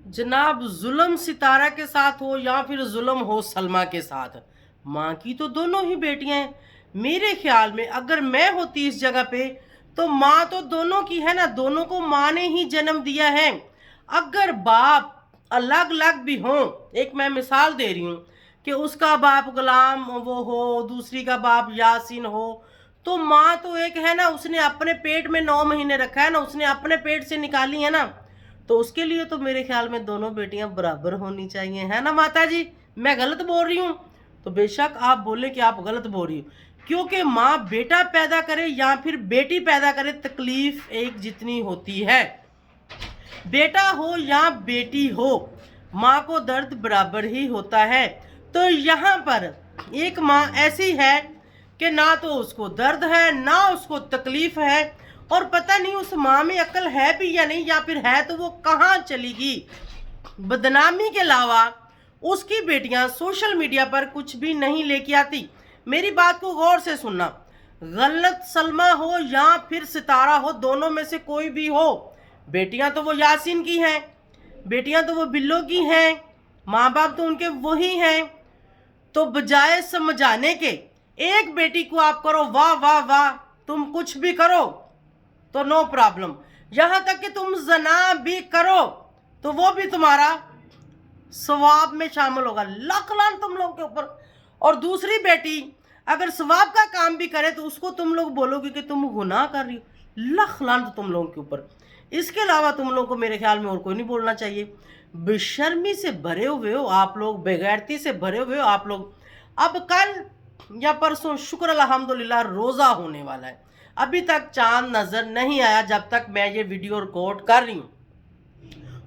जनाब, जुल्म सितारा के साथ हो या फिर जुल्म हो सलमा के साथ, माँ की तो दोनों ही बेटियां हैं। मेरे ख्याल में अगर मैं होती इस जगह पे तो माँ तो दोनों की है ना, दोनों को माँ ने ही जन्म दिया है। अगर बाप अलग अलग भी हों, एक मैं मिसाल दे रही हूँ कि उसका बाप गुलाम वो हो, दूसरी का बाप यासीन हो, तो माँ तो एक है ना, उसने अपने पेट में 9 महीने रखा है ना, उसने अपने पेट से निकाली है ना, तो उसके लिए तो मेरे ख्याल में दोनों बेटियां बराबर होनी चाहिए, है ना माता जी? मैं गलत बोल रही हूँ तो बेशक आप बोले कि आप गलत बोल रही हो, क्योंकि माँ बेटा पैदा करे या फिर बेटी पैदा करे, तकलीफ एक जितनी होती है। बेटा हो या बेटी हो, माँ को दर्द बराबर ही होता है। तो यहाँ पर एक माँ ऐसी है कि ना तो उसको दर्द है ना उसको तकलीफ है, और पता नहीं उस माँ में अकल है भी या नहीं, या फिर है तो वो कहाँ चली गई। बदनामी के अलावा उसकी बेटियां सोशल मीडिया पर कुछ भी नहीं लेके आती। मेरी बात को गौर से सुनना, गलत सलमा हो या फिर सितारा हो, दोनों में से कोई भी हो, बेटियां तो वो यासीन की हैं, बेटियां तो वो बिल्लो की हैं, माँ बाप तो उनके वही हैं। तो बजाय समझाने के एक बेटी को आप करो वाह वाह वाह, तुम कुछ भी करो तो नो प्रॉब्लम, यहां तक कि तुम जना भी करो तो वो भी तुम्हारा सवाब में शामिल होगा, लाख लान तुम लोग के ऊपर। और दूसरी बेटी अगर सवाब का काम भी करे तो उसको तुम लोग बोलोगे कि तुम गुनाह कर रही हो, लाख लान तो तुम लोगों के ऊपर। इसके अलावा तुम लोगों को मेरे ख्याल में और कोई नहीं बोलना चाहिए। बेशर्मी से भरे हुए हो आप लोग, बेगैरती से भरे हुए हो आप लोग। अब कल या परसों शुक्र अल्हम्दुलिल्लाह रोज़ा होने वाला है, अभी तक चांद नज़र नहीं आया जब तक मैं ये वीडियो रिकॉर्ड कर रही हूँ।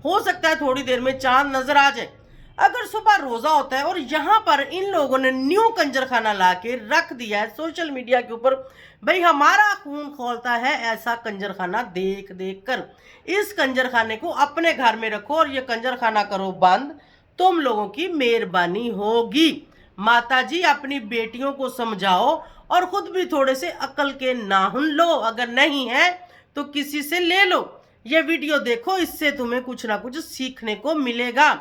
हो सकता है थोड़ी देर में चांद नजर आ जाए। अगर सुबह रोजा होता है और यहाँ पर इन लोगों ने न्यू कंजरखाना ला के रख दिया है सोशल मीडिया के ऊपर, भाई हमारा खून खोलता है ऐसा कंजरखाना देख देख कर। इस कंजरखाने को अपने घर में रखो और ये कंजरखाना करो बंद, तुम लोगों की मेहरबानी होगी। माता जी अपनी बेटियों को समझाओ और खुद भी थोड़े से अकल के नाहुन लो, अगर नहीं है तो किसी से ले लो। ये वीडियो देखो, इससे तुम्हें कुछ ना कुछ सीखने को मिलेगा।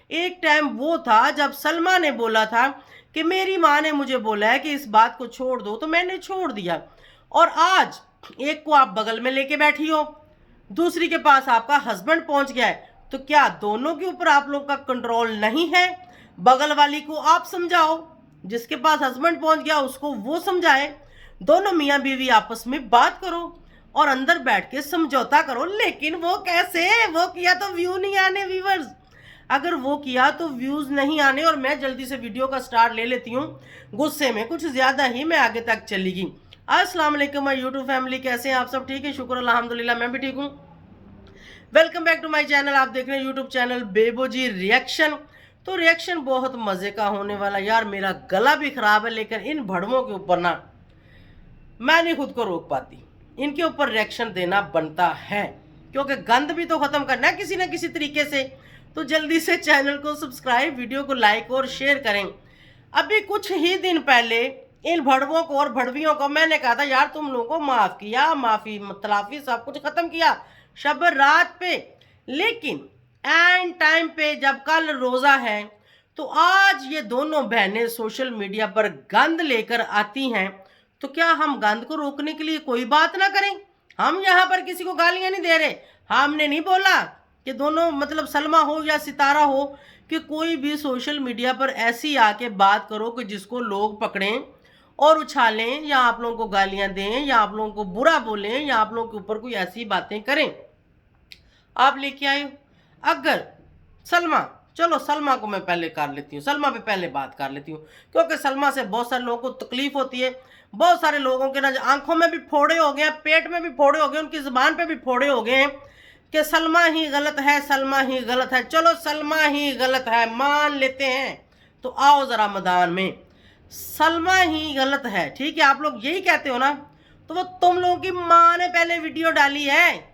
एक टाइम वो था जब सलमा ने बोला था कि मेरी माँ ने मुझे बोला है कि इस बात को छोड़ दो, तो मैंने छोड़ दिया। और आज एक को आप बगल में लेके बैठी हो, दूसरी के पास आपका हस्बैंड पहुंच गया है, तो क्या दोनों के ऊपर आप लोग का कंट्रोल नहीं है? बगल वाली को आप समझाओ, जिसके पास हस्बैंड पहुंच गया उसको वो समझाए, दोनों मियाँ बीवी आपस में बात करो और अंदर बैठ के समझौता करो। लेकिन वो कैसे? वो किया तो व्यू नहीं आने व्यूवर्स, अगर वो किया तो व्यूज नहीं आने। और मैं जल्दी से वीडियो का स्टार्ट ले लेती हूँ, गुस्से में कुछ ज्यादा ही मैं आगे तक चली गई। अस्सलाम वालेकुम माय यूट्यूब फैमिली, कैसे हैं आप सब? ठीक है, शुक्र अल्हम्दुलिल्लाह, मैं भी ठीक हूँ। Welcome back to my channel. आप देख रहे हैं यूट्यूब चैनल बेबोजी रिएक्शन। तो रिएक्शन बहुत मजे का होने वाला यार। मेरा गला भी खराब है, लेकिन इन भड़वों के ऊपर ना मैं नहीं खुद को रोक पाती, इनके ऊपर रिएक्शन देना बनता है, क्योंकि गंद भी तो खत्म करना है किसी ना किसी तरीके से। तो जल्दी से चैनल को सब्सक्राइब, वीडियो को लाइक और शेयर करें। अभी कुछ ही दिन पहले इन भड़वों को और भड़वियों को मैंने कहा था यार तुम लोगों को माफ किया, माफी तलाफी सब कुछ खत्म किया शब रात पे, लेकिन एंड टाइम पे जब कल रोजा है तो आज ये दोनों बहनें सोशल मीडिया पर गंद लेकर आती हैं। तो क्या हम गंद को रोकने के लिए कोई बात ना करें? हम यहाँ पर किसी को गालियां नहीं दे रहे, हमने नहीं बोला कि दोनों मतलब सलमा हो या सितारा हो कि कोई भी सोशल मीडिया पर ऐसी आके बात करो कि जिसको लोग पकड़ें और उछालें, या आप लोगों को गालियां दें, या आप लोगों को बुरा बोलें, या आप लोगों के ऊपर कोई ऐसी बातें करें। आप लेके आए हो। अगर सलमा, चलो सलमा को मैं पहले कर लेती हूँ, सलमा पे पहले बात कर लेती हूँ, क्योंकि सलमा से बहुत सारे लोगों को तकलीफ होती है। बहुत सारे लोगों के ना आंखों में भी फोड़े हो गए हैं, पेट में भी फोड़े हो गए, उनकी जुबान पे भी फोड़े हो गए हैं कि सलमा ही गलत है, सलमा ही गलत है। चलो सलमा ही गलत है मान लेते हैं, तो आओ जरा मैदान में। सलमा ही गलत है, ठीक है, आप लोग यही कहते हो ना, तो वो तुम लोगों की माँ ने पहले वीडियो डाली है।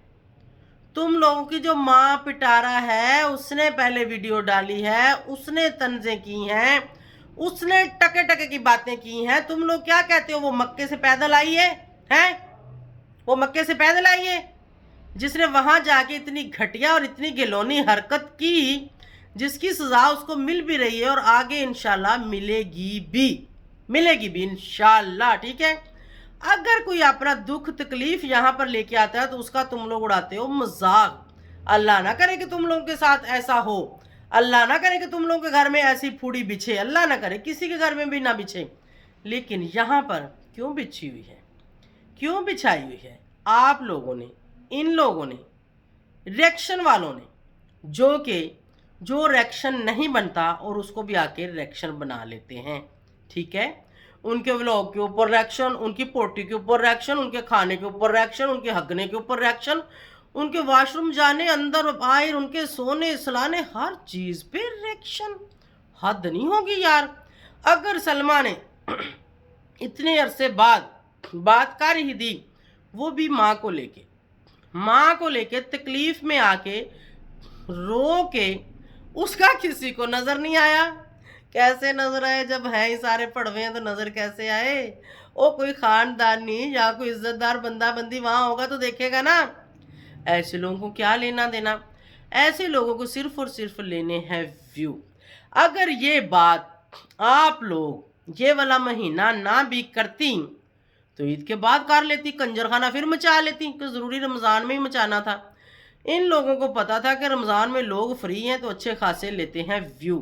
तुम लोगों की जो माँ पिटारा है उसने पहले वीडियो डाली है, उसने तंजे की हैं, उसने टके टके की बातें की हैं। तुम लोग क्या कहते हो वो मक्के से पैदल आई है? हैं? वो मक्के से पैदल आई है? जिसने वहां जाके इतनी घटिया और इतनी घिनौनी हरकत की, जिसकी सजा उसको मिल भी रही है और आगे इंशाल्लाह मिलेगी भी इंशाल्लाह। ठीक है, अगर कोई अपना दुख तकलीफ यहाँ पर लेके आता है तो उसका तुम लोग उड़ाते हो मजाक। अल्लाह ना करे कि तुम लोगों के साथ ऐसा हो, अल्लाह ना करे कि तुम लोगों के घर में ऐसी फूड़ी बिछे, अल्लाह ना करे किसी के घर में भी ना बिछे। लेकिन यहाँ पर क्यों बिछी हुई है, क्यों बिछाई हुई है? आप लोगों ने, इन लोगों ने, रिएक्शन वालों ने, जो रिएक्शन नहीं बनता और उसको भी आके रिएक्शन बना लेते हैं। ठीक है, उनके व्लॉग के ऊपर रिएक्शन, उनकी पोटी के ऊपर रिएक्शन, उनके खाने के ऊपर रिएक्शन, उनके हगने के ऊपर रिएक्शन, उनके वॉशरूम जाने अंदर बाहर, उनके सोने सलाने, हर चीज पे रिएक्शन। हद नहीं होगी यार। अगर सलमा ने इतने अरसे बाद बात कर ही दी, वो भी माँ को लेके तकलीफ में आके रो के, उसका किसी को नजर नहीं आया। कैसे नजर आए? जब है ही सारे पड़वे हैं तो नजर कैसे आए? ओ कोई खानदानी या कोई इज्जतदार बंदा बंदी वहां होगा तो देखेगा ना। ऐसे लोगों को क्या लेना देना? ऐसे लोगों को सिर्फ और सिर्फ लेने हैं व्यू। अगर ये बात आप लोग ये वाला महीना ना भी करती तो ईद के बाद कर लेती, कंजरखाना फिर मचा लेती, कि जरूरी रमजान में ही मचाना था। इन लोगों को पता था कि रमजान में लोग फ्री हैं तो अच्छे खासे लेते हैं व्यू।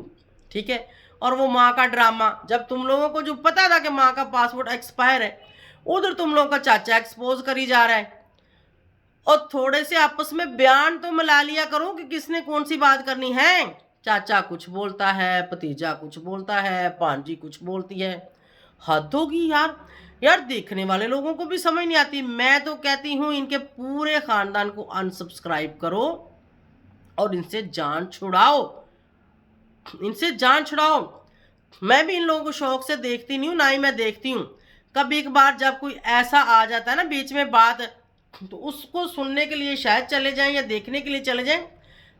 ठीक है, और वो माँ का ड्रामा, जब तुम लोगों को जो पता था कि माँ का पासपोर्ट एक्सपायर है, उधर तुम लोगों का चाचा एक्सपोज करी जा रहा है। और थोड़े से आपस में बयान तो मिला लिया करो कि किसने कौन सी बात करनी है। चाचा कुछ बोलता है, भतीजा कुछ बोलता है, भांजी कुछ बोलती है। हद होगी यार। यार देखने वाले लोगों को भी समझ नहीं आती। मैं तो कहती हूँ इनके पूरे खानदान को अनसब्सक्राइब करो और इनसे जान छुड़ाओ, इनसे जान छुड़ाओ। मैं भी इन लोगों को शौक से देखती नहीं हूँ, ना ही मैं देखती हूँ। कभी एक बार जब कोई ऐसा आ जाता है ना बीच में बात, तो उसको सुनने के लिए शायद चले जाएं या देखने के लिए चले जाएं।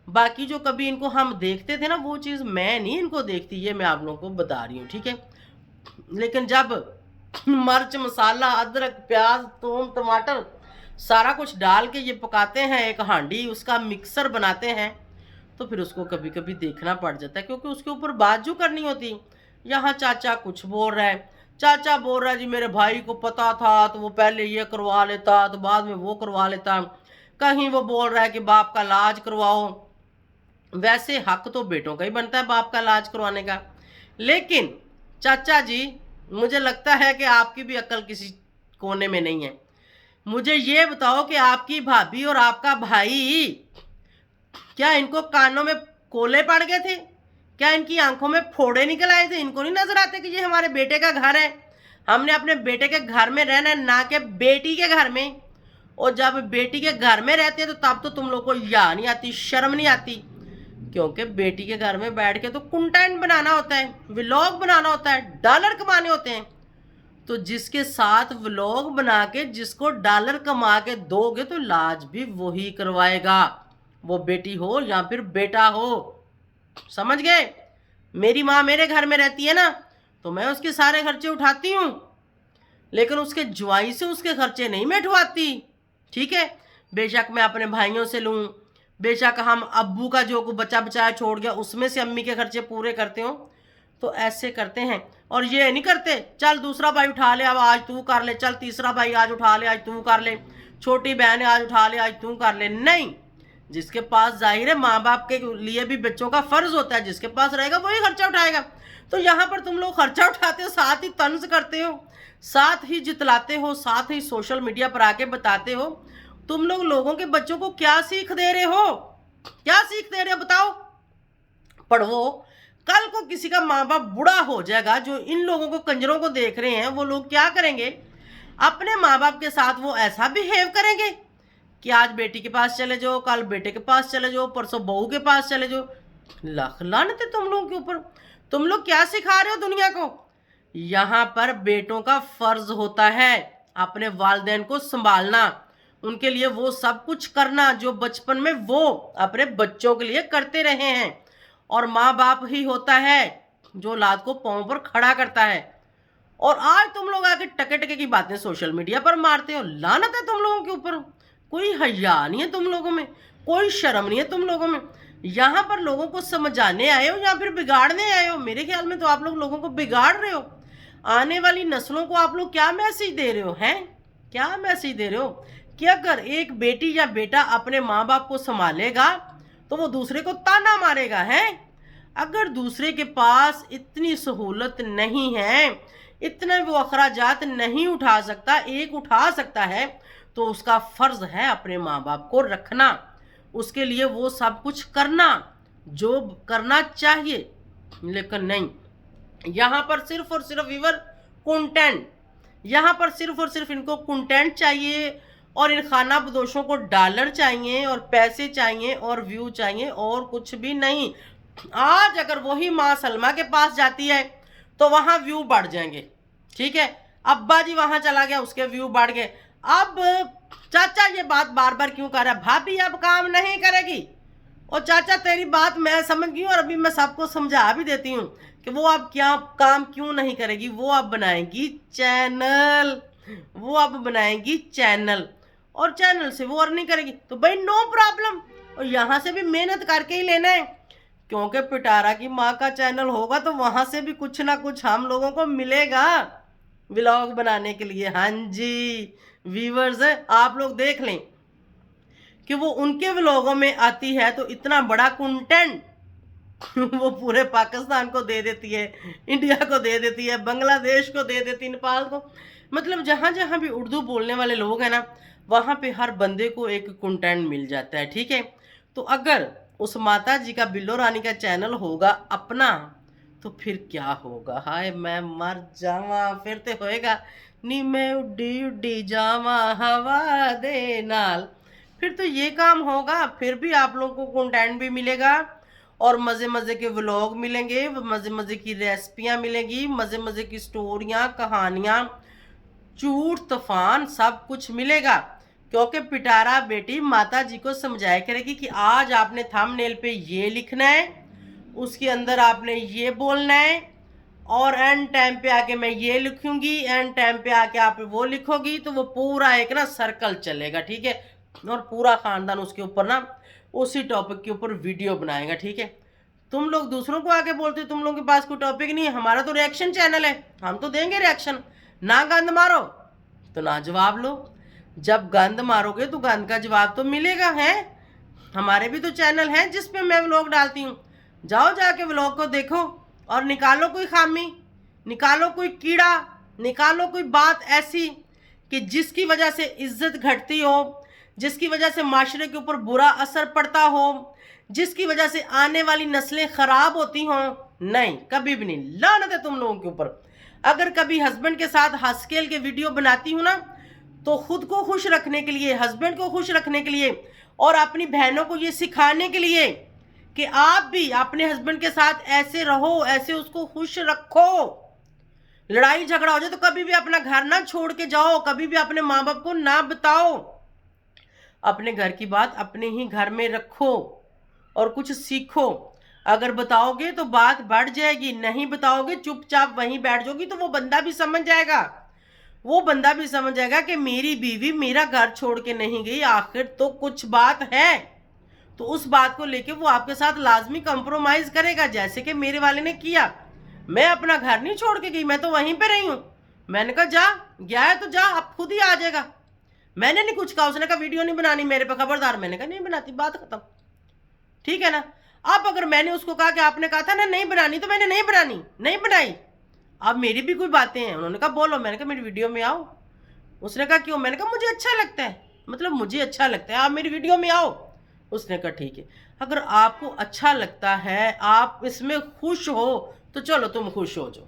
बाकी जो कभी इनको हम देखते थे ना, वो चीज़ मैं नहीं इनको देखती, ये मैं आप लोगों को बता रही हूँ। ठीक है, लेकिन जब मिर्च मसाला अदरक प्याज थूम टमाटर सारा कुछ डाल के ये पकाते हैं, एक हांडी उसका मिक्सर बनाते हैं, तो फिर उसको कभी कभी देखना पड़ जाता है, क्योंकि उसके ऊपर बाजू करनी होती। यहाँ चाचा कुछ बोल रहा है, चाचा बोल रहा है जी मेरे भाई को पता था तो वो पहले ये करवा लेता तो बाद में वो करवा लेता। कहीं वो बोल रहा है कि बाप का इलाज करवाओ। वैसे हक तो बेटों का ही बनता है बाप का इलाज करवाने का। लेकिन चाचा जी, मुझे लगता है कि आपकी भी अक्ल किसी कोने में नहीं है। मुझे ये बताओ कि आपकी भाभी और आपका भाई, क्या इनको कानों में कोले पड़ गए थे? क्या इनकी आंखों में फोड़े निकल आए थे? इनको नहीं नजर आते कि ये हमारे बेटे का घर है, हमने अपने बेटे के घर में रहना है, ना कि बेटी के घर में। और जब बेटी के घर में रहते हैं तो तब तो तुम लोग को या नहीं आती, शर्म नहीं आती, क्योंकि बेटी के घर में बैठ के तो कंटेंट बनाना होता है, व्लॉग बनाना होता है, डॉलर कमाने होते हैं। तो जिसके साथ व्लॉग बना के जिसको डॉलर कमा के दोगे तो लाज भी वही करवाएगा, वो बेटी हो या फिर बेटा हो। समझ गए? मेरी माँ मेरे घर में रहती है ना, तो मैं उसके सारे खर्चे उठाती हूँ, लेकिन उसके ज्वाई से उसके खर्चे नहीं मैं उठवाती। ठीक है, बेशक मैं अपने भाइयों से लूँ, बेशक हम अब्बू का जो बचा बचाया छोड़ गया उसमें से अम्मी के खर्चे पूरे करते हो, तो ऐसे करते हैं। और ये नहीं करते चल दूसरा भाई उठा ले, अब आज तू कर ले, चल तीसरा भाई आज उठा ले, आज तू कर ले, छोटी बहन आज उठा ले, आज तू कर ले। नहीं, जिसके पास जाहिर है माँ बाप के लिए भी बच्चों का फर्ज होता है, जिसके पास रहेगा वही खर्चा उठाएगा। तो यहाँ पर तुम लोग खर्चा उठाते हो, साथ ही तंज करते हो, साथ ही जितलाते हो, साथ ही सोशल मीडिया पर आके बताते हो। तुम लोग लोगों के बच्चों को क्या सीख दे रहे हो? क्या सीख दे रहे हो बताओ? पढ़ो। कल को किसी का माँ बाप बूढ़ा हो जाएगा, जो इन लोगों को कंजरों को देख रहे हैं, वो लोग क्या करेंगे? अपने माँ बाप के साथ वो ऐसा बिहेव करेंगे कि आज बेटी के पास चले जाओ, कल बेटे के पास चले जाओ, परसों बहू के पास चले जाओ। लाख लानत है तुम लोगों के ऊपर। तुम लोग क्या सिखा रहे हो दुनिया को? यहाँ पर बेटों का फर्ज होता है अपने वालिदैन को संभालना, उनके लिए वो सब कुछ करना जो बचपन में वो अपने बच्चों के लिए करते रहे हैं। और माँ बाप ही होता है जो औलाद को पांव पर खड़ा करता है। और आज तुम लोग आके टके टके की बातें सोशल मीडिया पर मारते हो। लानत है तुम लोगों के ऊपर। कोई हया नहीं है तुम लोगों में, कोई शर्म नहीं है तुम लोगों में। यहाँ पर लोगों को समझाने आए हो या फिर बिगाड़ने आए हो? मेरे ख्याल में तो आप लोग लोगों को बिगाड़ रहे हो। आने वाली नस्लों को आप लोग क्या मैसेज दे रहे हो? हैं, क्या मैसेज दे रहे हो कि अगर एक बेटी या बेटा अपने माँ बाप को संभालेगा तो वो दूसरे को ताना मारेगा? है, अगर दूसरे के पास इतनी सहूलत नहीं है, इतने वो अखराजात नहीं उठा सकता, एक उठा सकता है, तो उसका फर्ज है अपने माँ बाप को रखना, उसके लिए वो सब कुछ करना जो करना चाहिए। लेकिन नहीं, यहाँ पर सिर्फ और सिर्फ व्यूअर कंटेंट, यहाँ पर सिर्फ और सिर्फ इनको कंटेंट चाहिए और इन खाना बदोशों को डॉलर चाहिए और पैसे चाहिए और व्यू चाहिए और कुछ भी नहीं। आज अगर वही माँ सलमा के पास जाती है तो वहां व्यू बढ़ जाएंगे, ठीक है। अब्बा जी वहां चला गया, उसके व्यू बढ़ गए। अब चाचा ये बात बार बार क्यों कर रहा है? भाभी अब काम नहीं करेगी। और चाचा तेरी बात मैं समझ गई और अभी मैं सबको समझा भी देती हूँ कि वो अब क्या काम क्यों नहीं करेगी। वो अब बनाएगी चैनल, वो अब बनाएगी चैनल और चैनल से वो अर्निंग करेगी। तो भाई नो प्रॉब्लम, और यहाँ से भी मेहनत करके ही लेना है, क्योंकि पिटारा की माँ का चैनल होगा तो वहां से भी कुछ ना कुछ हम लोगों को मिलेगा व्लॉग बनाने के लिए। हाँ जी व्यूवर्स, आप लोग देख लें कि वो उनके व्लॉगों में आती है तो इतना बड़ा कंटेंट वो पूरे पाकिस्तान को दे देती है, इंडिया को दे देती है, बांग्लादेश को दे देती है, नेपाल को। मतलब जहाँ जहाँ भी उर्दू बोलने वाले लोग हैं ना, वहाँ पे हर बंदे को एक कंटेंट मिल जाता है, ठीक है। तो अगर उस माता जी का बिल्लो रानी का चैनल होगा अपना तो फिर क्या होगा? हाय मैं मर जावा, फिर तो होएगा नी मैं उड्डी उड्डी जावा हवा दे नाल। फिर तो ये काम होगा, फिर भी आप लोगों को कंटेंट भी मिलेगा और मज़े मज़े के व्लॉग मिलेंगे, मज़े मज़े की रेसिपियाँ मिलेंगी, मज़े मज़े की स्टोरियाँ, कहानियाँ, झूठ तूफान सब कुछ मिलेगा। क्योंकि पिटारा बेटी माता जी को समझाया करेगी कि आज आपने थंबनेल पे ये लिखना है, उसके अंदर आपने ये बोलना है, और एंड टाइम पे आके मैं ये लिखूंगी, एंड टाइम पे आके आप वो लिखोगी, तो वो पूरा एक ना सर्कल चलेगा, ठीक है। और पूरा खानदान उसके ऊपर ना उसी टॉपिक के ऊपर वीडियो बनाएगा, ठीक है। तुम लोग दूसरों को आके बोलते हो तुम लोगों के पास कोई टॉपिक नहीं है, हमारा तो रिएक्शन चैनल है, हम तो देंगे रिएक्शन। ना गंद मारो तो ना जवाब लो, जब गंद मारोगे तो गंद का जवाब तो मिलेगा। है, हमारे भी तो चैनल हैं जिसपे मैं व्लॉग डालती हूँ, जाओ जाके व्लॉग को देखो और निकालो कोई खामी, निकालो कोई कीड़ा, निकालो कोई बात ऐसी कि जिसकी वजह से इज्जत घटती हो, जिसकी वजह से माशरे के ऊपर बुरा असर पड़ता हो, जिसकी वजह से आने वाली नस्लें खराब होती हों। नहीं, कभी भी नहीं। लानत है तुम लोगों के ऊपर। अगर कभी हस्बैंड के साथ हंस खेल के वीडियो बनाती हूँ ना, तो खुद को खुश रखने के लिए, हस्बैंड को खुश रखने के लिए और अपनी बहनों को ये सिखाने के लिए कि आप भी अपने हस्बैंड के साथ ऐसे रहो, ऐसे उसको खुश रखो। लड़ाई झगड़ा हो जाए तो कभी भी अपना घर ना छोड़ के जाओ, कभी भी अपने माँ बाप को ना बताओ, अपने घर की बात अपने ही घर में रखो और कुछ सीखो। अगर बताओगे तो बात बढ़ जाएगी, नहीं बताओगे चुपचाप वहीं बैठ जाओगी, तो वो बंदा भी समझ जाएगा, वो बंदा भी समझ जाएगा कि मेरी बीवी मेरा घर छोड़ के नहीं गई, आखिर तो कुछ बात है। तो उस बात को लेके वो आपके साथ लाजमी कंप्रोमाइज करेगा, जैसे कि मेरे वाले ने किया। मैं अपना घर नहीं छोड़ के गई, मैं तो वहीं पे रही हूँ। मैंने कहा जा, गया है तो जा, अब खुद ही आ जाएगा। मैंने नहीं कुछ कहा, उसने कहा वीडियो नहीं बनानी मेरे पे, खबरदार। मैंने कहा नहीं बनाती, बात खत्म, ठीक है ना। अब अगर मैंने उसको कहा कि आपने कहा था ना नहीं बनानी, तो मैंने नहीं बनानी, नहीं बनाई। अब मेरी भी कोई बातें हैं, उन्होंने कहा बोलो, मैंने कहा मेरी वीडियो में आओ। उसने कहा क्यों? मैंने कहा मुझे अच्छा लगता है, मतलब मुझे अच्छा लगता है, आप मेरी वीडियो में आओ। उसने कहा ठीक है, अगर आपको अच्छा लगता है, आप इसमें खुश हो, तो चलो तुम खुश हो जाओ।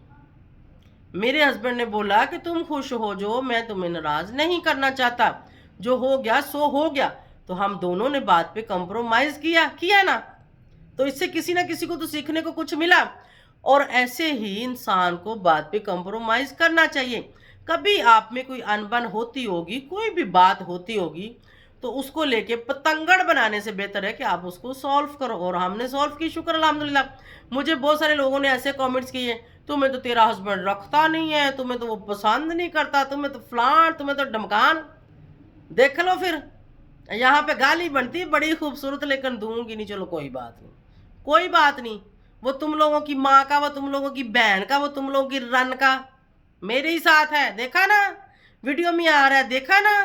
मेरे हस्बैंड ने बोला कि तुम खुश हो जाओ, मैं तुम्हें नाराज नहीं करना चाहता, जो हो गया सो हो गया। तो हम दोनों ने बात पे कंप्रोमाइज किया ना, तो इससे किसी ना किसी को तो सीखने को कुछ मिला। और ऐसे ही इंसान को बात पे कंप्रोमाइज करना चाहिए। कभी आप में कोई अनबन होती होगी, कोई भी बात होती होगी, तो उसको लेके पतंगड़ बनाने से बेहतर है कि आप उसको सॉल्व करो। और हमने सॉल्व की, शुक्र अल्हम्दुलिल्लाह। मुझे बहुत सारे लोगों ने ऐसे कमेंट्स किए, तुम्हें तो तेरा हस्बैंड रखता नहीं है, तुम्हें तो वो पसंद नहीं करता, तुम्हें तो फलान, तुम्हें तो ढमकान। देख लो फिर, यहाँ पे गाली बनती बड़ी खूबसूरत, लेकिन दूंगी नहीं। चलो कोई बात नहीं, कोई बात नहीं। वो तुम लोगों की माँ का, वो तुम लोगों की बहन का, वो तुम लोगों की रन का मेरे ही साथ है। देखा ना, वीडियो में आ रहा है, देखा ना,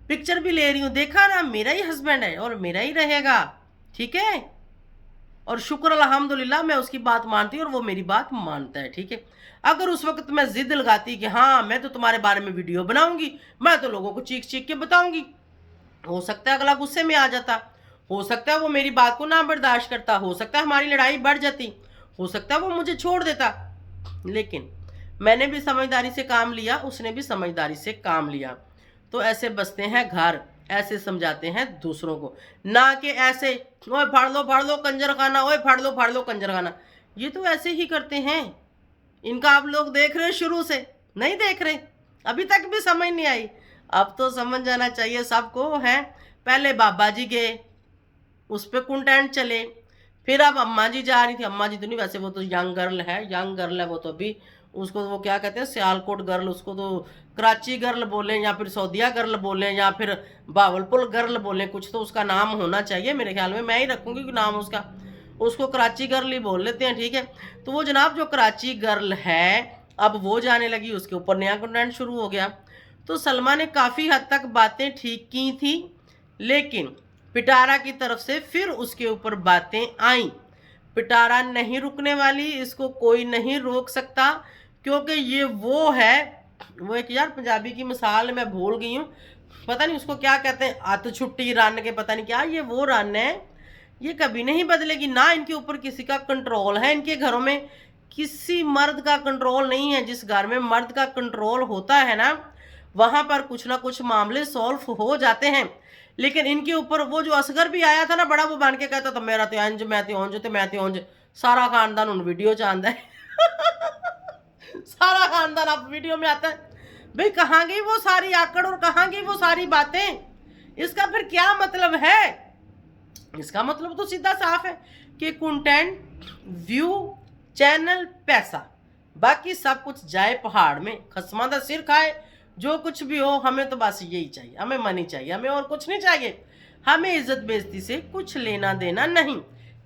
पिक्चर भी ले रही हूँ, देखा ना, मेरा ही हस्बैंड है और मेरा ही रहेगा, ठीक है। और शुक्र अल्हम्दुलिल्लाह मैं उसकी बात मानती हूँ और वो मेरी बात मानता है, ठीक है। अगर उस वक्त मैं जिद लगाती कि हाँ मैं तो तुम्हारे बारे में वीडियो बनाऊंगी, मैं तो लोगों को चीख चीख के बताऊंगी, हो सकता है अगला गुस्से में आ जाता, हो सकता है वो मेरी बात को ना बर्दाश्त करता, हो सकता है हमारी लड़ाई बढ़ जाती, हो सकता है वो मुझे छोड़ देता। लेकिन मैंने भी समझदारी से काम लिया, उसने भी समझदारी से काम लिया। तो ऐसे बसते हैं घर, ऐसे समझाते हैं दूसरों को, ना कि ऐसे ओए फाड़ लो कंजर खाना, ओए फाड़ लो कंजर खाना। ये तो ऐसे ही करते हैं। इनका आप लोग देख रहे शुरू से, नहीं देख रहे, अभी तक भी समझ नहीं आई। अब तो समझ जाना चाहिए सबको है। पहले बाबा जी गए, उस पर कंटेंट चले, फिर अब अम्मा जी जा रही थी। अम्मा जी तो नहीं, वैसे वो तो यंग गर्ल है, यंग गर्ल है वो तो अभी, उसको वो क्या कहते हैं सियालकोट गर्ल, उसको तो कराची गर्ल बोले या फिर सऊदिया गर्ल बोले या फिर बावलपुर गर्ल बोले, कुछ तो उसका नाम होना चाहिए मेरे ख्याल में, मैं ही रखूंगी नाम उसका, उसको कराची गर्ल ही बोल लेते हैं, ठीक है। तो वो जनाब जो कराची गर्ल है अब वो जाने लगी, उसके ऊपर नया कंटेंट शुरू हो गया। तो सलमा ने काफ़ी हद तक बातें ठीक की थी, लेकिन पिटारा की तरफ से फिर उसके ऊपर बातें आई। पिटारा नहीं रुकने वाली, इसको कोई नहीं रोक सकता, क्योंकि ये वो है, वो एक यार पंजाबी की मिसाल मैं भूल गई हूँ, पता नहीं उसको क्या कहते हैं, आत छुट्टी रन के पता नहीं क्या, ये वो रन है, ये कभी नहीं बदलेगी ना। इनके ऊपर किसी का कंट्रोल है, इनके घरों में किसी मर्द का कंट्रोल नहीं है। जिस घर में मर्द का कंट्रोल होता है ना, वहां पर कुछ ना कुछ मामले सॉल्व हो जाते हैं। लेकिन इनके ऊपर वो जो असगर भी आया था ना बड़ा, वो बन के कहता था मेरा तो अंज, मैं तो अंज, तो मैं तो अंज, सारा खानदान उन वीडियो चाहता है सारा खानदान आप वीडियो में आता है। भाई कहाँ गई वो सारी आकड़ और कहाँ गई वो सारी बातें? इसका फिर क्या मतलब है? इसका मतलब तो सीधा साफ है कि कंटेंट, व्यू, चैनल, पैसा, बाकी सब कुछ जाए पहाड़ में, खसमादा सिर खाए, जो कुछ भी हो, हमें तो बस यही चाहिए, हमें मनी चाहिए, हमें और कुछ नहीं चाहिए, हमें इज्जत बेइज्जती से कुछ लेना देना नहीं।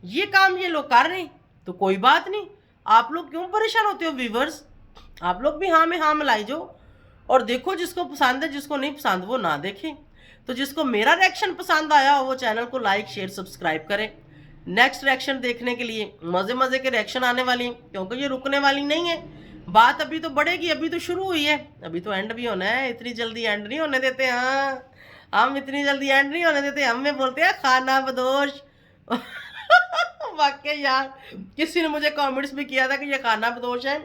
ये काम ये लोग कर रहे हैं तो कोई बात नहीं, आप लोग क्यों परेशान होते हो व्यूवर्स? आप लोग भी हाँ में हाँ मिलाई जो, और देखो जिसको पसंद है, जिसको नहीं पसंद वो ना देखे। तो जिसको मेरा रिएक्शन पसंद आया वो चैनल को लाइक शेयर सब्सक्राइब करें। नेक्स्ट रिएक्शन देखने के लिए मज़े मज़े के रिएक्शन आने वाली हैं, क्योंकि ये रुकने वाली नहीं है। बात अभी तो बढ़ेगी, अभी तो शुरू हुई है, अभी तो एंड भी होना है, इतनी जल्दी एंड नहीं होने देते। हाँ हम इतनी जल्दी एंड नहीं होने देते, हमें बोलते हैं खाना बदोश वाकई यार, किसी ने मुझे कमेंट्स भी किया था कि ये खाना बदोश है,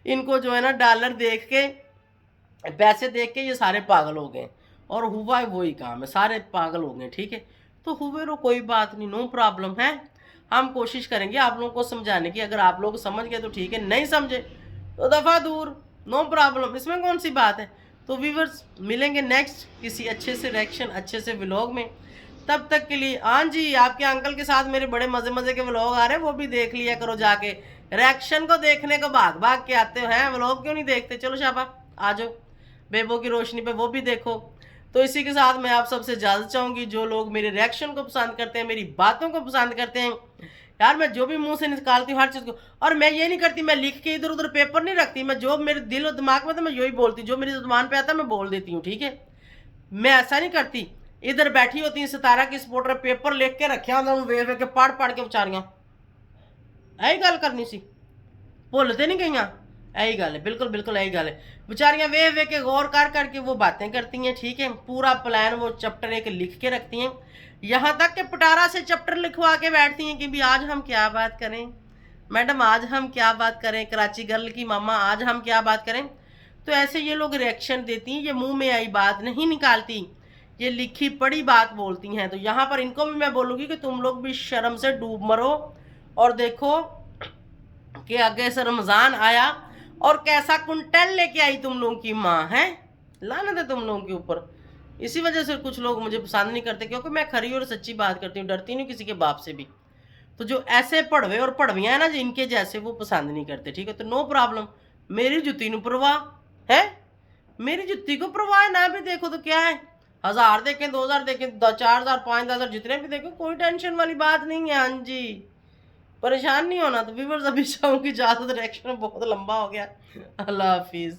इनको जो है ना डॉलर देख के, पैसे देख के ये सारे पागल हो गए, और हुआ वही काम है, सारे पागल हो गए, ठीक है। तो हुए रो कोई बात नहीं, नो प्रॉब्लम है। हम कोशिश करेंगे आप लोगों को समझाने की, अगर आप लोग समझ गए तो ठीक है, नहीं समझे तो दफ़ा दूर, नो प्रॉब्लम, इसमें कौन सी बात है। तो व्यूअर्स मिलेंगे नेक्स्ट किसी अच्छे से रिएक्शन, अच्छे से व्लॉग में। तब तक के लिए हाँ जी, आपके अंकल के साथ मेरे बड़े मज़े मज़े के व्लॉग आ रहे हैं, वो भी देख लिया करो जाके। रिएक्शन को देखने को भाग भाग के आते हो, हैं व्लॉग क्यों नहीं देखते? चलो शाबा आ जाओ, बेबो की रोशनी पे वो भी देखो। तो इसी के साथ मैं आप सबसे इजाज़त चाहूँगी, जो लोग मेरे रिएक्शन को पसंद करते हैं, मेरी बातों को पसंद करते हैं, यार मैं जो भी मुंह से निकालती हूँ हर चीज़ को, और मैं ये नहीं करती मैं लिख के इधर उधर पेपर नहीं रखती, मैं जो मेरे दिल और दिमाग में तो मैं यही बोलती, जो मेरी जुबान पे आता है मैं बोल देती हूँ, ठीक है। मैं ऐसा नहीं करती, इधर बैठी होती है सितारा की सपोर्टर, पेपर लिख के रखे वे वे के पढ़ के बेचारियां, यही गल करनी सी, भुलते नहीं गई, यही गल है, बिल्कुल बिल्कुल यही गल है। बेचारियां वे के गौर कर करके वो बातें करती हैं, ठीक है। पूरा प्लान वो चैप्टर एक लिख के रखती हैं, यहाँ तक कि पटारा से चैप्टर लिखवा के बैठती हैं कि भी आज हम क्या बात करें मैडम, आज हम क्या बात करें, कराची गर्ल की मामा आज हम क्या बात करें। तो ऐसे ये लोग रिएक्शन देती हैं, ये मुंह में आई बात नहीं निकालती, ये लिखी पढ़ी बात बोलती हैं। तो यहाँ पर इनको भी मैं बोलूँगी कि तुम लोग भी शर्म से डूब मरो, और देखो कि आगे से रमज़ान आया और कैसा कंटेंट लेके आई तुम लोगों की माँ है, लानत है तुम लोगों के ऊपर। इसी वजह से कुछ लोग मुझे पसंद नहीं करते, क्योंकि मैं खरी और सच्ची बात करती हूँ, डरती नहीं किसी के बाप से भी। तो जो ऐसे पढ़वे और पढ़वियाँ हैं ना जिनके जैसे, वो पसंद नहीं करते, ठीक है। तो नो प्रॉब्लम, मेरी जुत्ती ਨੂੰ परवाह है, मेरी जुत्ती को परवाह ना भी देखो तो क्या है, 1000 देखें, 2000 देखें, 4000, 5000, जितने भी देखें, कोई टेंशन वाली बात नहीं है। हाँ जी, परेशान नहीं होना। तो व्यूअर्स, अभी चाहूँगी इजाज़त, रिएक्शन बहुत लंबा हो गया। अल्लाह हाफिज़।